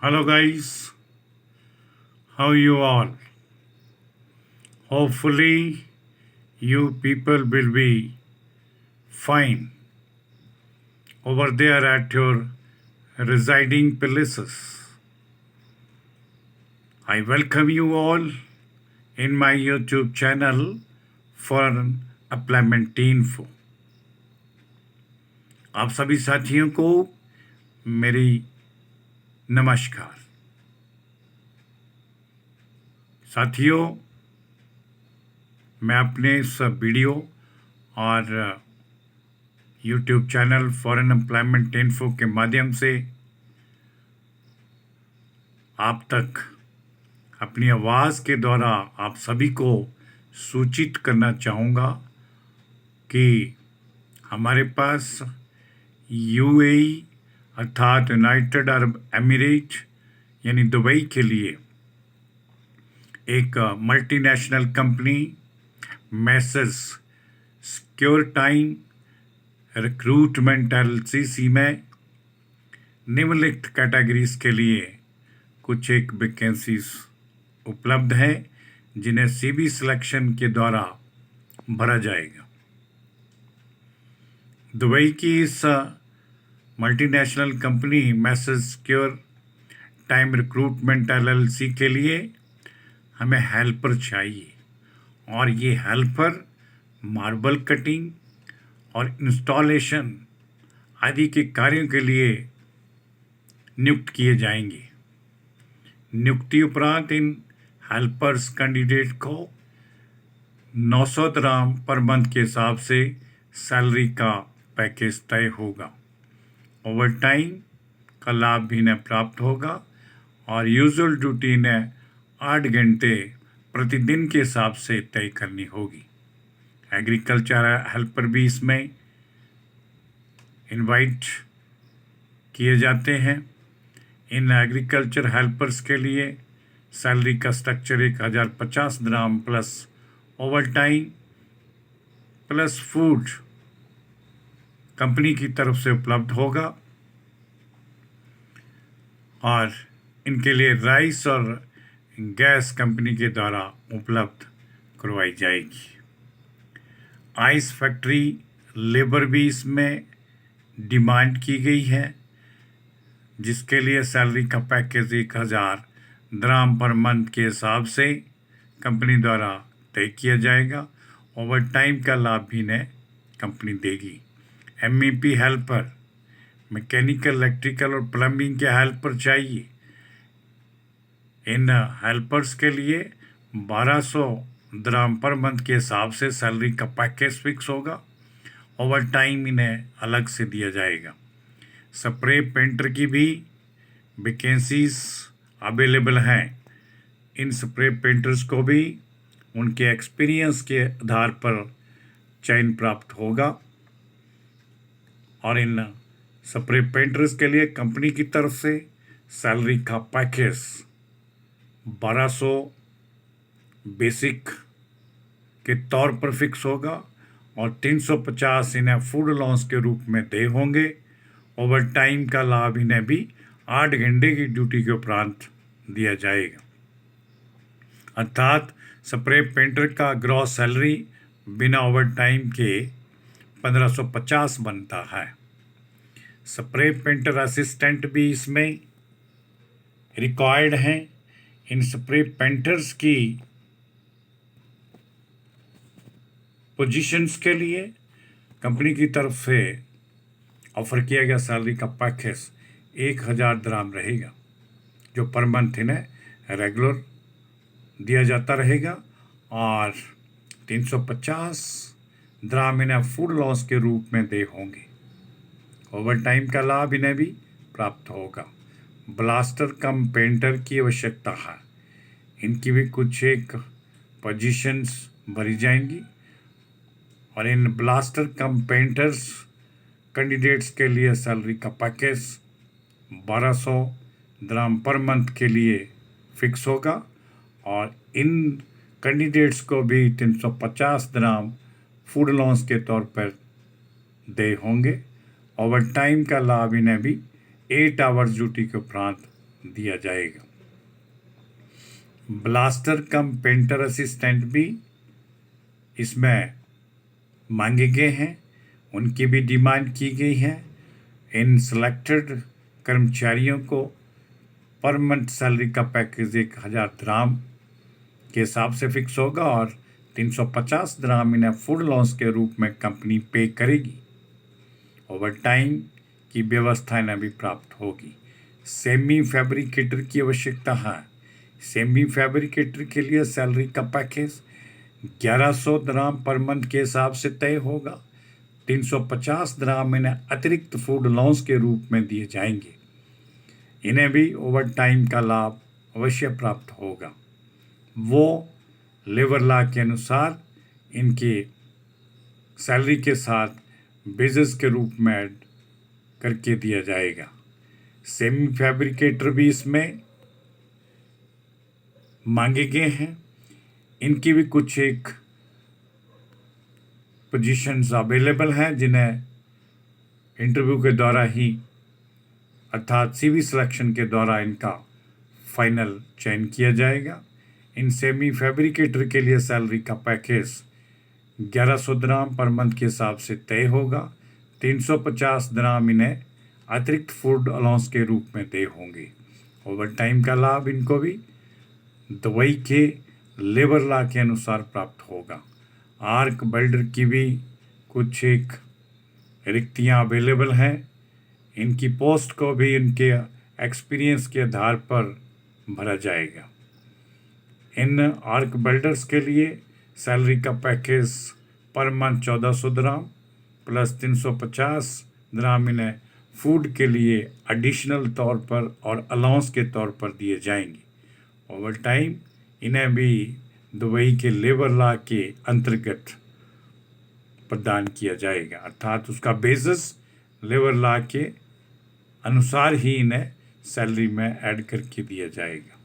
Hello guys, how you all? Hopefully you people will be fine over there at your residing places. I welcome you all in my YouTube channel for employment info. आप सभी साथियों को मेरी नमस्कार। साथियों, मैं अपने इस वीडियो और YouTube channel foreign employment info के माध्यम से आप तक अपनी आवाज़ के द्वारा आप सभी को सूचित करना चाहूँगा कि हमारे पास यूएई अर्थात यूनाइटेड अरब एमिरेट यानी दुबई के लिए एक multinational company message secure time recruitment LCC में निम्नलिखित कैटेगरीज के लिए कुछ एक वैकेंसीज उपलब्ध है जिन्हें सीबी सिलेक्शन के द्वारा भरा जाएगा। दुबई की इस multinational company message secure time recruitment LLC के लिए हमें हेल्पर चाहिए और ये हेल्पर मार्बल कटिंग और इंस्टॉलेशन आदि के कार्यों के लिए नियुक्त किए जाएंगे। नियुक्ति उपरांत इन हेल्पर्स कैंडिडेट को 900 दिरहम पर मंथ के हिसाब से सैलरी का पैकेज तय होगा। ओवर टाइम का लाभ भी इन्हें प्राप्त होगा और यूजुअल ड्यूटी इन्हें 8 घंटे प्रतिदिन के हिसाब से तय करनी होगी। एग्रीकल्चर हेल्पर भी इसमें इनवाइट किए जाते हैं। इन एग्रीकल्चर हेल्पर्स के लिए सैलरी का स्ट्रक्चर 1050 दिरहम plus overtime plus food company की तरफ से उपलब्ध होगा और इनके लिए राइस और गैस कंपनी के द्वारा उपलब्ध करवाई जाएगी। आइस फैक्ट्री लेबर भी इसमें डिमांड की गई है जिसके लिए सैलरी का पैकेज 1000 दिरहम पर मंथ के हिसाब से कंपनी द्वारा तय किया जाएगा। ओवर टाइम का लाभ भी इन्हें कंपनी देगी। एमईपी हेल्पर मैकेनिकल इलेक्ट्रिकल और प्लम्बिंग के हेल्पर चाहिए। इन हेल्पर्स के लिए 1200 दिरहम पर मंथ के हिसाब से सैलरी का पैकेज फिक्स होगा। ओवर टाइम इन्हें अलग से दिया जाएगा। स्प्रे पेंटर की भी वैकेंसीज अवेलेबल हैं। इन स्प्रे पेंटर्स को भी उनके एक्सपीरियंस के आधार पर चयन प्राप्त होगा और इन स्प्रे पेंटर्स के लिए कंपनी की तरफ से सैलरी का पैकेज 1200 बेसिक के तौर पर फिक्स होगा और 350 इन्हें फूड अलाउंस के रूप में दे होंगे। ओवर टाइम का लाभ इन्हें भी 8 घंटे की ड्यूटी के उपरांत दिया जाएगा। अर्थात स्प्रे पेंटर का ग्रॉस सैलरी बिना ओवर टाइम के 1550 बनता है। स्प्रे पेंटर असिस्टेंट भी इसमें रिक्वायर्ड हैं। इन स्प्रे पेंटर्स की पोजीशंस के लिए कंपनी की तरफ से ऑफर किया गया सैलरी का पैकेज 1000 दिरहम रहेगा जो पर मंथ इन्हें रेगुलर दिया जाता रहेगा और 350 दिरहम इन्हें फूड लॉस के रूप में दे होंगे। ओवर टाइम का लाभ इन्हें भी प्राप्त होगा। ब्लास्टर कम पेंटर की आवश्यकता है। इनकी भी कुछ एक पोजीशंस भरी जाएंगी और इन ब्लास्टर कम पेंटर्स कैंडिडेट्स के लिए सैलरी का पैकेज 1200 दिरहम पर मंथ के लिए फिक्स होगा और इन कैंडिडेट्स को भी 350 दिरहम फूड अलाउंस के तौर पर दे होंगे। ओवर टाइम का लाभ इन्हें भी 8 आवर्स ड्यूटी के उपरांत दिया जाएगा। ब्लास्टर कम पेंटर असिस्टेंट भी इसमें मांगे गए हैं, उनकी भी डिमांड की गई है। इन सिलेक्टेड कर्मचारियों को पर मंथ सैलरी का पैकेज 1000 दिरहम के हिसाब से फिक्स होगा और 350 दिरहम इन्हें फूड अलाउंस के रूप में कंपनी पे करेगी। ओवर टाइम की व्यवस्था इन्हें भी प्राप्त होगी। सेमी फैब्रिकेटर की आवश्यकता है। सेमी फैब्रिकेटर के लिए सैलरी का पैकेज 1100 दिरहम पर मंथ के हिसाब से तय होगा। 350 दिरहम इन्हें अतिरिक्त फूड अलाउंस के रूप में दिए जाएंगे। इन्हें भी ओवर टाइम का लाभ अवश्य प्राप्त होगा। वो लेबर लॉ के अनुसार इनकी सैलरी के साथ बेसिस के रूप में ऐड करके दिया जाएगा। सेमी फैब्रिकेटर भी इसमें मांगे गए हैं। इनकी भी कुछ एक पोजीशंस अवेलेबल हैं जिन्हें इंटरव्यू के द्वारा ही अर्थात सीवी सिलेक्शन के द्वारा इनका फाइनल चयन किया जाएगा। इन सेमी फैब्रिकेटर के लिए सैलरी का पैकेज 1100 दिरहम पर मंथ के हिसाब से तय होगा। 350 दिरहम इन्हें अतिरिक्त फूड अलाउंस के रूप में तय होंगे। ओवर टाइम का लाभ इनको भी दुबई के लेबर लॉ के अनुसार प्राप्त होगा। आर्क वेल्डर की भी कुछ एक रिक्तियां अवेलेबल हैं। इनकी पोस्ट को भी इनके एक्सपीरियंस के आधार पर भरा जाएगा। इन आर्क वेल्डर्स के लिए सैलरी का पैकेज पर मंथ 1400 दिरहम प्लस 350 दिरहम इन्हें फूड के लिए एडिशनल तौर पर और अलाउंस के तौर पर दिए जाएंगे। ओवर टाइम इन्हें भी दुबई के लेबर लॉ के अंतर्गत प्रदान किया जाएगा, अर्थात उसका बेसिस लेबर लॉ के अनुसार ही इन्हें सैलरी में ऐड करके दिया जाएगा।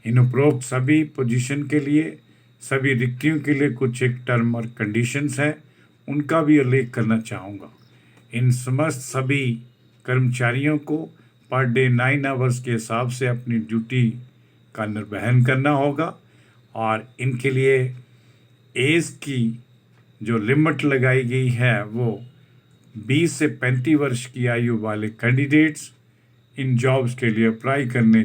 इन उपरोक्त सभी पोजीशन के लिए, सभी रिक्तियों के लिए कुछ एक टर्म और कंडीशंस हैं, उनका भी उल्लेख करना चाहूँगा। इन समस्त सभी कर्मचारियों को पर डे 9 आवर्स के हिसाब से अपनी ड्यूटी का निर्वहन करना होगा और इनके लिए एज की जो लिमिट लगाई गई है वो 20 से 35 वर्ष की आयु वाले कैंडिडेट्स इन जॉब्स के लिए अप्लाई करने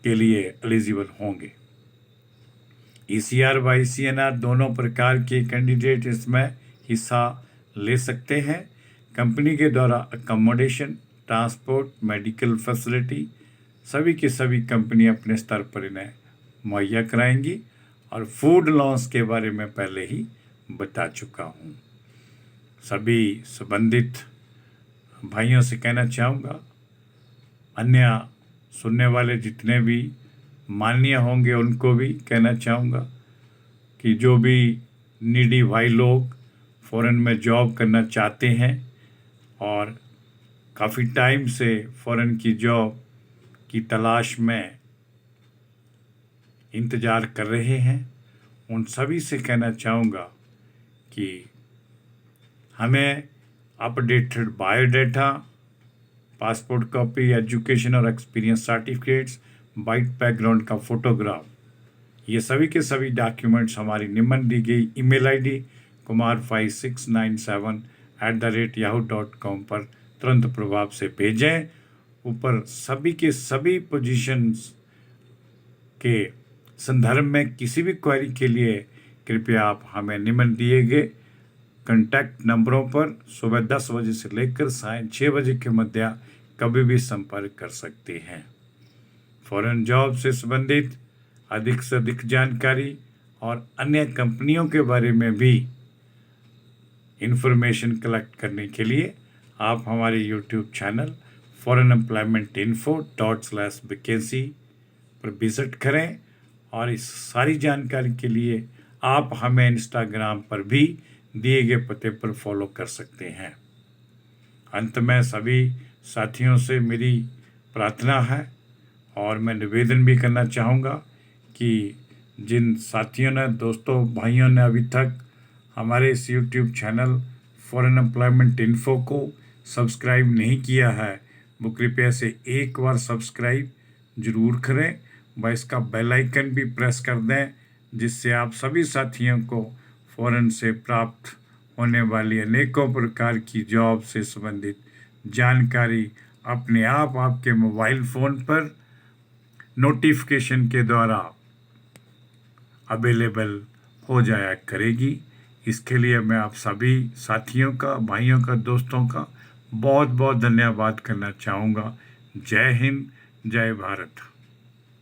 के लिए एलिजिबल होंगे। ECR व ICNR दोनों प्रकार के कैंडिडेट इसमें हिस्सा ले सकते हैं। कंपनी के द्वारा अकोमोडेशन, ट्रांसपोर्ट, मेडिकल फैसिलिटी सभी के सभी कंपनी अपने स्तर पर इन्हें मुहैया कराएंगी और फूड अलाउंस के बारे में पहले ही बता चुका हूँ। सभी संबंधित भाइयों से कहना चाहूँगा, अन्य सुनने वाले जितने भी माननीय होंगे उनको भी कहना चाहूँगा कि जो भी नीडी भाई लोग फ़ॉरेन में जॉब करना चाहते हैं और काफ़ी टाइम से फ़ॉरेन की जॉब की तलाश में इंतज़ार कर रहे हैं, उन सभी से कहना चाहूँगा कि हमें updated biodata, passport copy, education और एक्सपीरियंस सर्टिफिकेट्स, वाइट बैकग्राउंड का फोटोग्राफ, ये सभी के सभी डॉक्यूमेंट्स हमारी निम्न दी गई ईमेल आईडी kumar5697@yahoo.com पर तुरंत प्रभाव से भेजें। ऊपर सभी के सभी पोजीशंस के संदर्भ में किसी भी क्वेरी के लिए कृपया आप हमें निम्न दिए गए कॉन्टैक्ट नंबरों पर सुबह 10 बजे से लेकर सायं 6 बजे के मध्य कभी भी संपर्क कर सकते हैं। फॉरेन जॉब से संबंधित अधिक से अधिक जानकारी और अन्य कंपनियों के बारे में भी इंफॉर्मेशन कलेक्ट करने के लिए आप हमारे यूट्यूब चैनल foreignemploymentinfo./vacancy पर विजिट करें और इस सारी जानकारी के लिए आप हमें इंस्टाग्राम पर भी दिए गए पते पर फॉलो कर सकते हैं। अंत में सभी साथियों से मेरी प्रार्थना है और मैं निवेदन भी करना चाहूँगा कि जिन साथियों ने, दोस्तों, भाइयों ने अभी तक हमारे इस YouTube channel foreign employment info को सब्सक्राइब नहीं किया है, वो कृपया से एक बार सब्सक्राइब जरूर करें व इसका बेल आइकन भी प्रेस कर दें, जिससे आप सभी साथियों को फ़ौरन से प्राप्त होने वाली अनेकों प्रकार की जॉब से संबंधित जानकारी अपने आप आपके मोबाइल फ़ोन पर नोटिफिकेशन के द्वारा अवेलेबल हो जाया करेगी। इसके लिए मैं आप सभी साथियों का, भाइयों का, दोस्तों का बहुत बहुत धन्यवाद करना चाहूँगा। जय हिंद, जय भारत।